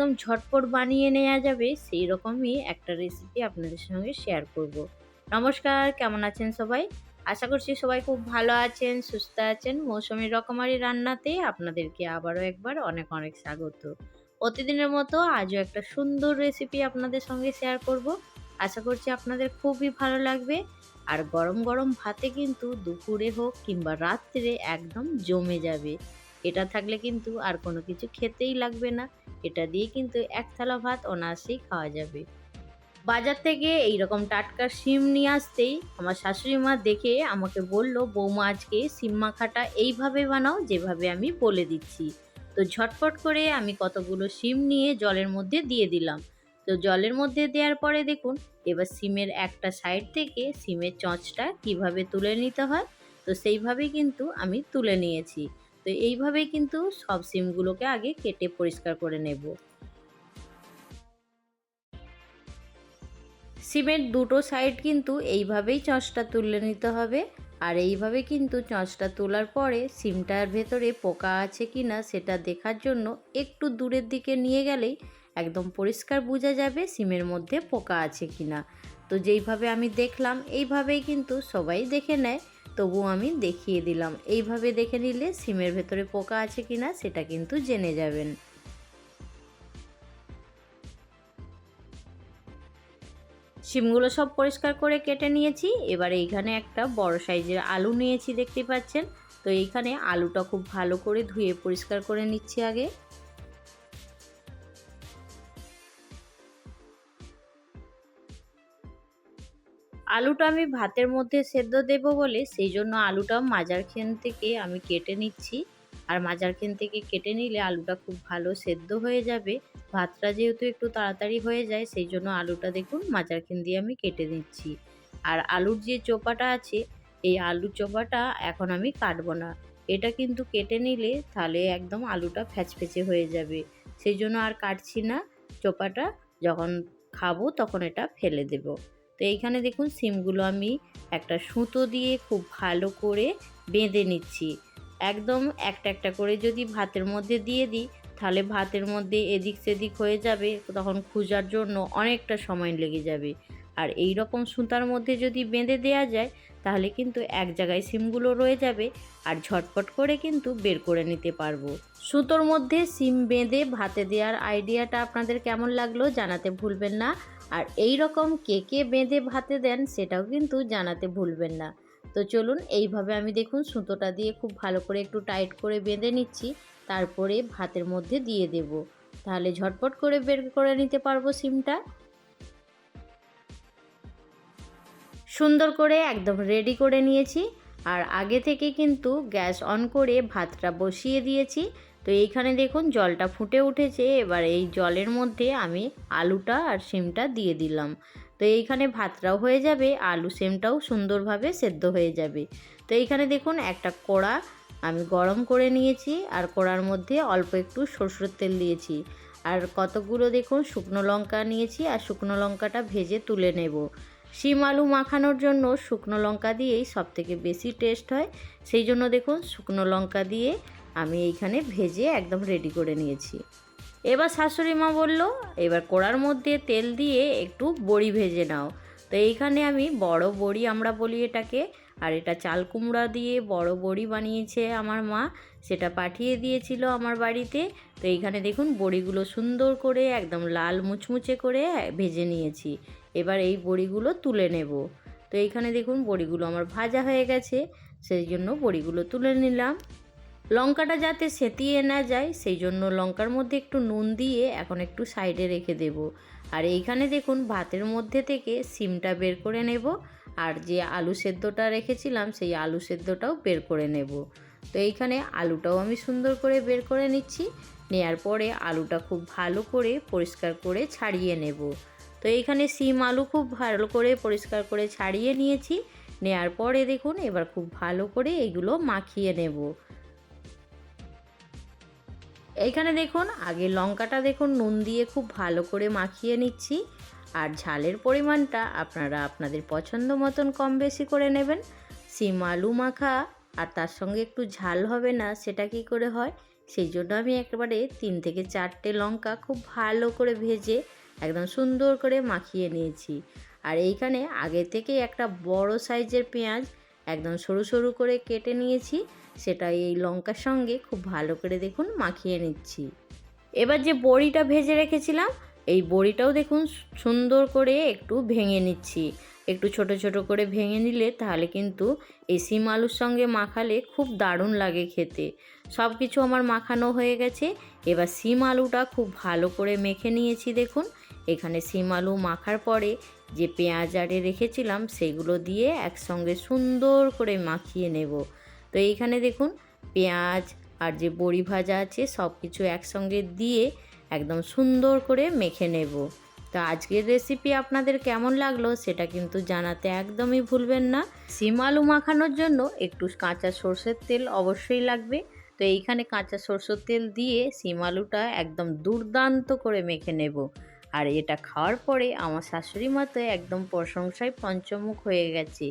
একদম ঝটপট বানিয়ে নেওয়া যাবে সেই রকমই একটা রেসিপি আপনাদের সঙ্গে শেয়ার করব। নমস্কার, কেমন আছেন সবাই? আশা করছি সবাই খুব ভালো আছেন, সুস্থ আছেন। মৌসুমী রকমারি রান্নাতে আপনাদেরকে আবারও একবার অনেক অনেক স্বাগত। প্রতিদিনের মতো আজও একটা সুন্দর রেসিপি আপনাদের সঙ্গে শেয়ার করব। আশা করছি আপনাদের খুবই ভালো লাগবে। আর গরম গরম ভাতে কিন্তু দুপুরে হোক কিংবা রাত্রে একদম জমে যাবে। এটা থাকলে কিন্তু আর কোনো কিছু খেতেই লাগবে না। এটা দিয়ে কিন্তু এক থালা ভাত অনায়াসেই খাওয়া যাবে। বাজার থেকে এইরকম টাটকা শিম নিয়ে আসতেই আমার শাশুড়ি মা দেখে আমাকে বলল, বৌমা আজকে শিম মাখাটা এইভাবে বানাও যেভাবে আমি বলে দিচ্ছি। তো ঝটপট করে আমি কতগুলো শিম নিয়ে জলের মধ্যে দিয়ে দিলাম। তো জলের মধ্যে দেওয়ার পরে দেখুন, এবার শিমের একটা সাইড থেকে শিমের চঁচটা কিভাবে তুলে নিতে হয়, তো সেইভাবেই কিন্তু আমি তুলে নিয়েছি। তো এইভাবেই কিন্তু সব শিমগুলোকে আগে কেটে পরিষ্কার করে নেব। সিমের দুটো সাইড কিন্তু এইভাবেই চঁচটা তুলে নিতে হবে। আর এইভাবে কিন্তু চঁচটা তোলার পরে সিমটার ভেতরে পোকা আছে কি না সেটা দেখার জন্য একটু দূরের দিকে নিয়ে গেলেই একদম পরিষ্কার বোঝা যাবে সিমের মধ্যে পোকা আছে কি না। তো যেইভাবে আমি দেখলাম এইভাবেই কিন্তু সবাই দেখে নেয়, তবু আমি দেখিয়ে দিলাম। এইভাবে দেখে নিলে সিমের ভেতরে পোকা আছে কি না সেটা কিন্তু জেনে যাবেন। শিমগুলো সব পরিষ্কার করে কেটে নিয়েছি। এবার এইখানে একটা বড় সাইজের আলু নিয়েছি, দেখতে পাচ্ছেন। তো এইখানে আলুটা খুব ভালো করে ধুয়ে পরিষ্কার করে নিচ্ছি আগে। আলুটা আমি ভাতের মধ্যে সেদ্ধ দেব বলে সেই জন্য আলুটা মাঝারখান থেকে আমি কেটে নিচ্ছি। আর মাঝারখান থেকে কেটে নিলে আলুটা খুব ভালো সেদ্ধ হয়ে যাবে। ভাতটা যেহেতু একটু তাড়াতাড়ি হয়ে যায় সেই জন্য আলুটা দেখুন মাঝারখান দিয়ে আমি কেটে নিচ্ছি। আর আলুর যে চোপাটা আছে, এই আলুর চোপাটা এখন আমি কাটবো না। এটা কিন্তু কেটে নিলে তাহলে একদম আলুটা ফ্যাচফেচে হয়ে যাবে। সেই জন্য আর কাটছি না চোপাটা। যখন খাবো তখন এটা ফেলে দেবো। তো এইখানে দেখুন সিমগুলো আমি একটা সুতো দিয়ে খুব ভালো করে বেঁধে নিচ্ছি। একদম একটা একটা করে যদি ভাতের মধ্যে দিয়ে দিই তাহলে ভাতের মধ্যে এদিক সেদিক হয়ে যাবে, তখন খোঁজার জন্য অনেকটা সময় লেগে যাবে। আর এই রকম সুতার মধ্যে যদি বেঁধে দেওয়া যায় তাহলে কিন্তু এক জায়গায় সিমগুলো রয়ে যাবে আর ঝটপট করে কিন্তু বের করে নিতে পারবো। সুতোর মধ্যে সিম বেঁধে ভাতে দেওয়ার আইডিয়াটা আপনাদের কেমন লাগলো জানাতে ভুলবেন না। আর এই রকম কে কে বেঁধে ভাতে দেন সেটাও কিন্তু জানাতে ভুলবেন না। তো চলুন, এইভাবে আমি দেখুন সুতোটা দিয়ে খুব ভালো করে একটু টাইট করে বেঁধে নিচ্ছি। তারপরে ভাতের মধ্যে দিয়ে দেব, তাহলে ঝটপট করে বের করে নিতে পারবো সিমটা। সুন্দর করে একদম রেডি করে নিয়েছি। আর আগে থেকে কিন্তু গ্যাস অন করে ভাতটা বসিয়ে দিয়েছি। তো এইখানে দেখুন জলটা ফুটে উঠেছে। এবার এই জলের মধ্যে আমি আলুটা আর শিমটা দিয়ে দিলাম। তো এইখানে ভাতটাও হয়ে যাবে, আলু শিমটাও সুন্দরভাবে সেদ্ধ হয়ে যাবে। তো এইখানে দেখুন একটা কড়া আমি গরম করে নিয়েছি। আর কড়ার মধ্যে অল্প একটু সরষের তেল দিয়েছি। আর কতগুলো দেখুন শুকনো লঙ্কা নিয়েছি, আর শুকনো লঙ্কাটা ভেজে তুলে নেব। শিম আলু মাখানোর জন্য শুকনো লঙ্কা দিয়েই সবথেকে বেশি টেস্ট হয়। সেই জন্য দেখুন শুকনো লঙ্কা দিয়ে আমি এইখানে ভেজে একদম রেডি করে নিয়েছি। এবার শাশুড়ি মা বলল, এবার কড়ার মধ্যে তেল দিয়ে একটু বড়ি ভেজে নাও। তো এইখানে আমি বড় বড়ি আমরা বলি এটাকে, আর এটা চাল কুমড়া দিয়ে বড় বড়ি বানিয়েছে আমার মা, সেটা পাঠিয়ে দিয়েছিল আমার বাড়িতে। তো এইখানে দেখুন বড়িগুলো সুন্দর করে একদম লাল মুচমুচে করে ভেজে নিয়েছি। এবার এই বড়িগুলো তুলে নেব। তো এইখানে দেখুন বড়িগুলো আমার ভাজা হয়ে গেছে, সেই জন্য বড়িগুলো তুলে নিলাম। লঙ্কাটা যাতে সেঁতিয়ে না যায় সেই জন্য লঙ্কার মধ্যে একটু নুন দিয়ে এখন একটু সাইডে রেখে দেব। আর এইখানে দেখুন ভাতের মধ্যে থেকে সিমটা বের করে নেব। আর যে আলু সেদ্ধটা রেখেছিলাম সেই আলু সেদ্ধটাও বের করে নেব। তো এইখানে আলুটাও আমি সুন্দর করে বের করে নিচ্ছি। নেয়ার পরে আলুটা খুব ভালো করে পরিষ্কার করে ছাড়িয়ে নেব। তো এইখানে সিম আলু খুব ভালো করে পরিষ্কার করে ছাড়িয়ে নিয়েছি। নেয়ার পরে দেখুন এবার খুব ভালো করে এগুলো মাখিয়ে নেব। এইখানে দেখুন আগে লঙ্কাটা দেখুন নুন দিয়ে খুব ভালো করে মাখিয়ে নিচ্ছি। আর ঝালের পরিমাণটা আপনারা আপনাদের পছন্দ মতন কম বেশি করে নেবেন। সিম আলু মাখা আর তার সঙ্গে একটু ঝাল হবে না সেটা কি করে হয়, সেই জন্য আমি একেবারে 3 থেকে 4টে লঙ্কা খুব ভালো করে ভেজে একদম সুন্দর করে মাখিয়ে নিয়েছি। আর এইখানে আগে থেকে একটা বড় সাইজের পেঁয়াজ একদম সরু সরু করে কেটে নিয়েছি, সেটা এই লঙ্কার সঙ্গে খুব ভালো করে দেখুন মাখিয়ে নিচ্ছি। এবার যে বড়িটা ভেজে রেখেছিলাম, এই বড়িটাও দেখুন সুন্দর করে একটু ভেঙে নিচ্ছি। একটু ছোট ছোট করে ভেঙে নিলে তাহলে কিন্তু এই শিম আলুর সঙ্গে মাখালে খুব দারুণ লাগে খেতে। সব কিছু আমার মাখানো হয়ে গেছে। এবার শিম আলুটা খুব ভালো করে মেখে নিয়েছি দেখুন। এখানে শিম আলু মাখার পরে যে পেঁয়াজ আড়ে রেখেছিলাম সেগুলো দিয়ে একসঙ্গে সুন্দর করে মাখিয়ে নেব। তো এইখানে দেখুন পেঁয়াজ আর যে বড়ি ভাজা আছে সব কিছু একসঙ্গে দিয়ে একদম সুন্দর করে মেখে নেব। তো আজকের রেসিপি আপনাদের কেমন লাগলো সেটা কিন্তু জানাতে একদমই ভুলবেন না। শিম আলু মাখানোর জন্য একটু কাঁচা সর্ষের তেল অবশ্যই লাগবে। তো এইখানে কাঁচা সর্ষের তেল দিয়ে শিম আলুটা একদম দুর্দান্ত করে মেখে নেব। আর এটা খাওয়ার পরে আমার শাশুড়ি মা তো একদম প্রশংসায় পঞ্চমুখ হয়ে গেছে।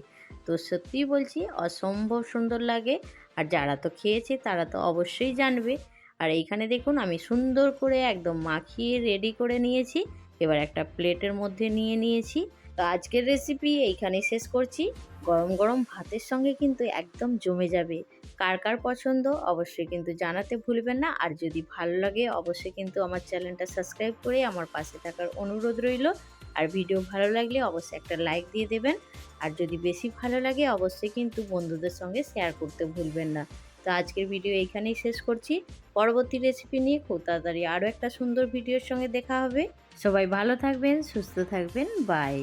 তো সত্যিই বলছি অসম্ভব সুন্দর লাগে। আর যারা তো খেয়েছে তারা তো অবশ্যই জানবে। আর এইখানে দেখুন আমি সুন্দর করে একদম মাখিয়ে রেডি করে নিয়েছি। এবার একটা প্লেটের মধ্যে নিয়ে নিয়েছি। তো আজকের রেসিপি এইখানেই শেষ করছি। গরম গরম ভাতের সঙ্গে কিন্তু একদম জমে যাবে। কার কার পছন্দ অবশ্যই কিন্তু জানাতে ভুলবেন না। আর যদি ভালো লাগে অবশ্যই কিন্তু আমার চ্যানেলটা সাবস্ক্রাইব করে আমার পাশে থাকার অনুরোধ রইল। আর ভিডিও ভালো লাগলে অবশ্যই একটা লাইক দিয়ে দেবেন। আর যদি বেশি ভালো লাগে অবশ্যই কিন্তু বন্ধুদের সঙ্গে শেয়ার করতে ভুলবেন না। তো আজকের ভিডিও এইখানেই শেষ করছি। পরবর্তী রেসিপি নিয়ে খুব তাড়াতাড়ি আরও একটা সুন্দর ভিডিওর সঙ্গে দেখা হবে। সবাই ভালো থাকবেন, সুস্থ থাকবেন, বাই।